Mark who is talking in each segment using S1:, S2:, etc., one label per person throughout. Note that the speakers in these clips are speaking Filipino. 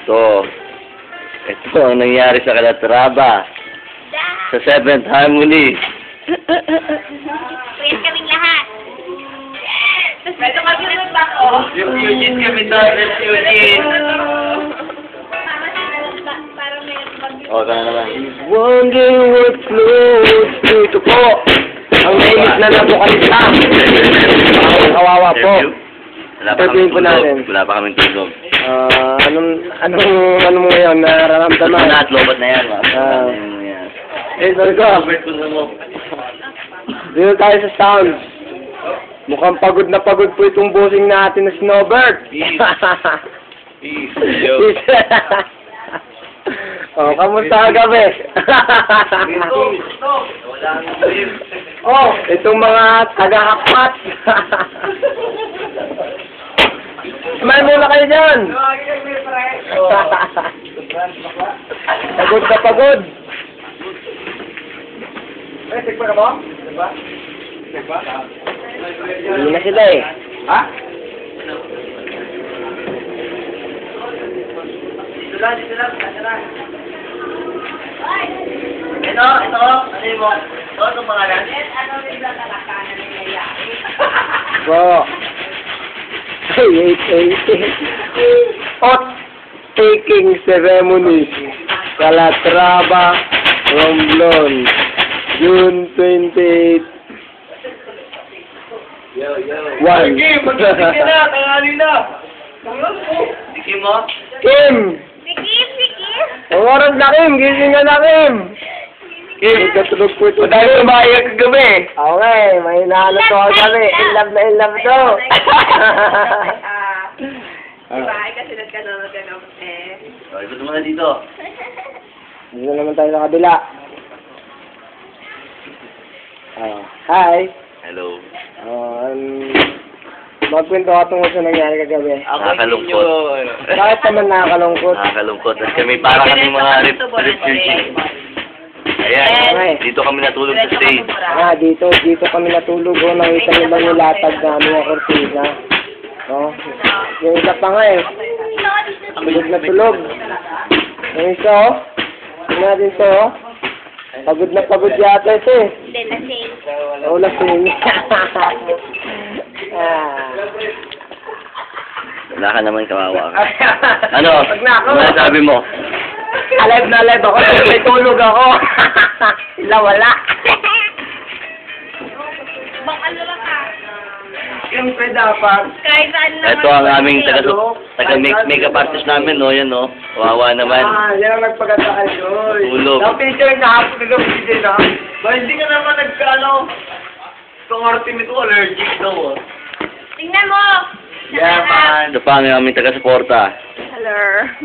S1: So, ito ang nangyari sa Calatrava. Sa 7th Harmony.
S2: Puyat kaming lahat. Tapos dito kami nagbako.
S1: Eugene kami doon. Eugene.
S2: Parang may bagyo.
S1: O, ka na naman. Wonder what flows. Ito po. Ang nainis na napokalista. Kawawa po. Interviewin po natin.
S3: Wala pa kaming tulog.
S1: Anong mo ngayon? Nararamdaman?
S3: Lahat, lobat na yan.
S1: Sorry ko. Dito tayo sa sound. Mukhang pagod na pagod po itong bossing natin na Snowbird.
S3: Peace.
S1: Oh, kamusta ka gabi? Oh, itong mga taga-hapat. May muna kayo dyan. Pagod na pagod. Tikpa ka ba? Tikpa? Hindi na sila eh. Ha? Dito lang. Ito. Ano yun mo? Ito, itong pangalan?
S2: Ano rin ba kalakanan ng layari?
S1: Bro. Hot taking ceremony. Calatrava, Romblon. June 28. One.
S3: Dikim mo?
S1: Kim!
S2: Sikip!
S1: Oras na Kim! Gising ka na Kim! Kim, katulog po ito. Dahil umayag kagabi. Okay, may hinahanap ko kagabi. In love to.
S2: Diba? Ay, kasi nagkanood eh.
S3: So, ikot mo na dito.
S1: Dito naman tayo sa kabila. Hi!
S3: Hello.
S1: Magkwento ka tungkol sa nangyari kagabi.
S3: Nakakalungkot.
S1: Bakit naman nakakalungkot?
S3: Nakakalungkot. At kami para kami mga refugees. Ayan, dito kami natulog sa stage.
S1: Dito kami natulog. Nakita nila yung latag namin ang kortina. Yung isa pa nga eh. Tulog na tulog. Yung isa Tingnan natin ito Pagod na pagod yata ito eh.
S2: Hindi, lasing.
S1: Oo, lasing.
S3: Wala ka naman, kawawa ka. Ano? Ano sabi mo?
S1: Alive na alive ako. May tulog ako. Sila wala.
S2: Bang ano lang ka?
S1: Siyempre dapat.
S2: Kahit saan naman.
S3: Ito ang aming taga-makeup artist namin, no? Yan, no? Wawa naman.
S1: Yan ang nagpagandaan, Joy.
S3: Tulog.
S1: Picture na hapon ka gabi din, ha? Ba, hindi ka naman nagkaano. Itong artemis ko, allergic daw, oh.
S2: Tingnan mo!
S1: Yan,
S3: Ito pa ang aming taga-suporta.
S2: Hello.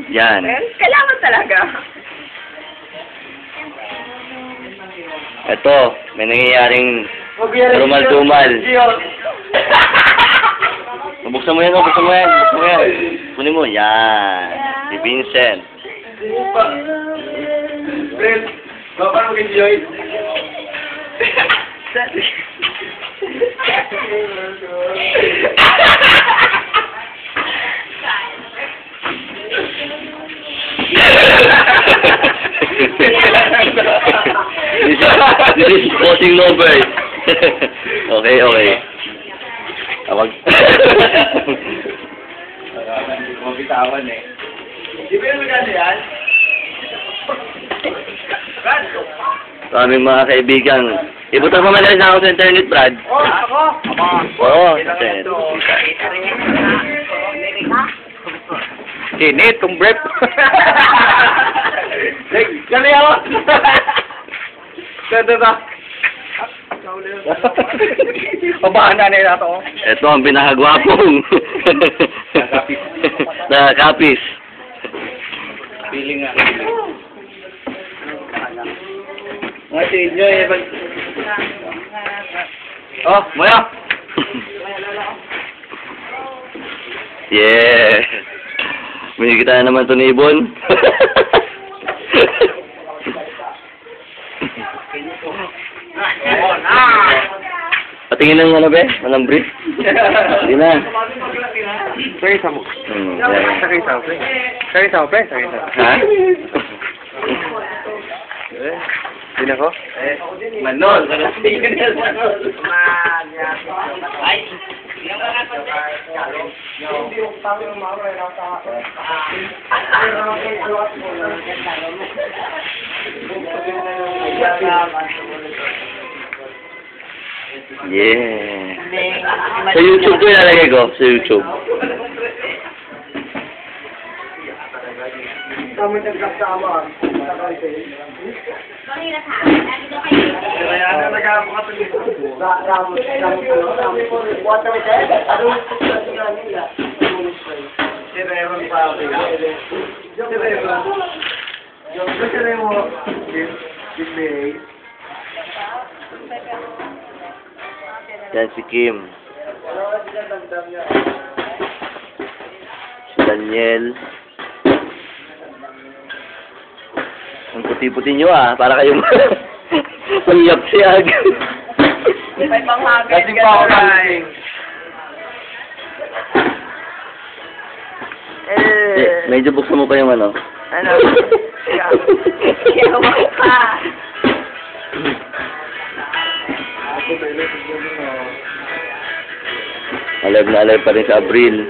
S3: Yan.
S2: Kailangan talaga.
S3: Ito, may nangyayaring dumal-dumal. Buksan mo yan, buksan mo yan. Kunin mo, yan. Si Vincent.
S1: Brent, paano mag-enjoy?
S3: This is voting number. Okay. Tawag.
S1: Hindi ko mabitawan eh. Di ba yung maganda yan?
S3: Aming mga kaibigan. Ibutan mo madalas na ako sa internet, Brad.
S1: Ako?
S3: Oo, internet.
S1: Init, itong breath. Kali ako. Ganda ba? Pabahan na nila ito.
S3: Ito ang pinakagwapong. Nakakapis.
S1: Feeling nga. Mga si Joy. Oh, Moya.
S3: Yeah. May kita na naman ito ni Ibon. Patingin ng ano be? Anong brief? Hindi na.
S1: Sa isa mo.
S3: Yan.
S1: Sa isa mo, pre. Sa isa mo, pre. Sa isa mo.
S3: Ha?
S1: Sino ko?
S3: Manol. Yeah. Sa YouTube ko ilalagay ko. Sa YouTube. Yan si Kim. Si Daniel. Ang puti-puti nyo para kayong manyak siya agad.
S2: May panghagin.
S1: Kasi pa ako namin.
S3: Medyo buksan mo pa yung ano.
S2: Ano? Yawa ka.
S3: Alive na alive pa rin sa Abril.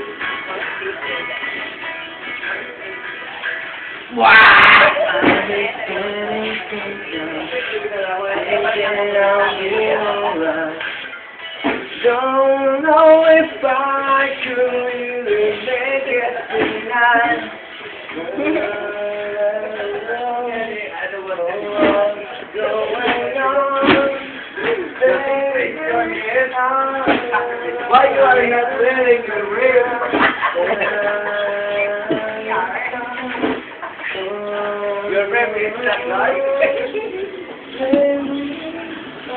S1: Don't know if I could really make it tonight. Why you are not letting me real? Your memory is that light.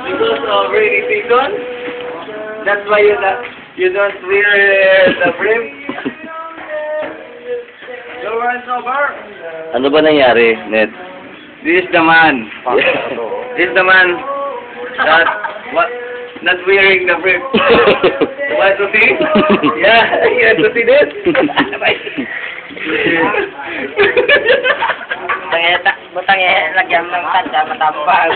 S1: Because of rainy season? That's why you don't wear the brim? You weren't sober?
S3: Ano ba nangyari, Ned?
S1: This is the man. This is the man that not wearing the brim. You want to see? Yeah, you want to see this?
S2: Butang lagyan ng tanda, matambal.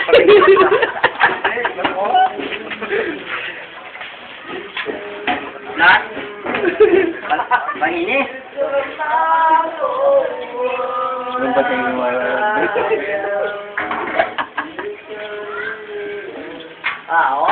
S2: Na? Panginis?
S1: Ano ba kayo
S2: Oo.